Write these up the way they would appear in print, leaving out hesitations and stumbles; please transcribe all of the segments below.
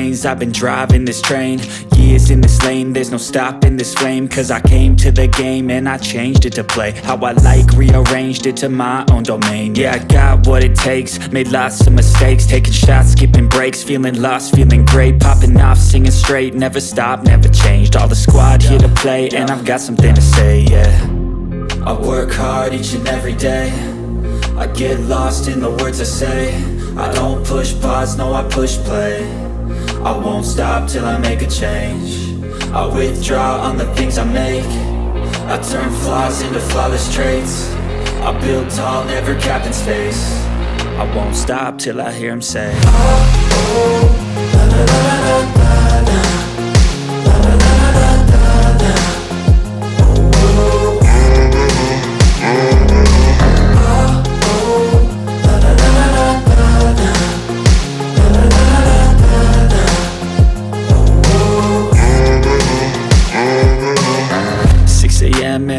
lanes, I've been driving this train. Years in this lane, there's no stopping this flame. Cause I came to the game and I changed it to play how I like, rearranged it to my own domain. Yeah, I got what it takes, made lots of mistakes, taking shots, skipping breaks, feeling lost, feeling great, popping off, singing straight, never stopped, never changed. All the squad here to play, and I've got something to say, yeah. I work hard each and every day, I get lost in the words I say. I don't push pause, no I push play. I won't stop till I make a change. I withdraw on the things I make. I turn flaws into flawless traits. I build tall, never capped in space. I won't stop till I hear him say, oh, oh, la la la la la la.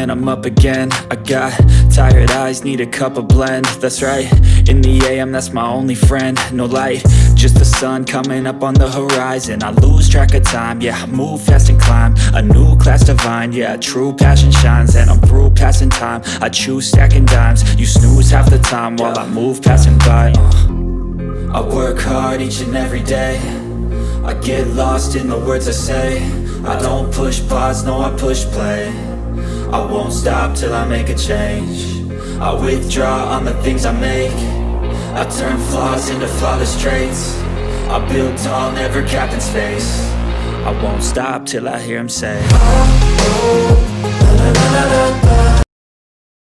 And I'm up again. I got tired eyes, need a cup of blend. That's right, in the AM, that's my only friend. No light, just the sun coming up on the horizon. I lose track of time, yeah, I move fast and climb a new class divine, yeah, true passion shines. And I'm through passing time, I choose stacking dimes. You snooze half the time while I move passing by. I work hard each and every day, I get lost in the words I say. I don't push pause, no I push play. I won't stop till I make a change. I withdraw on the things I make. I turn flaws into flawless traits. I build tall, never capped in space. I won't stop till I hear him say, oh, oh, la la la la la.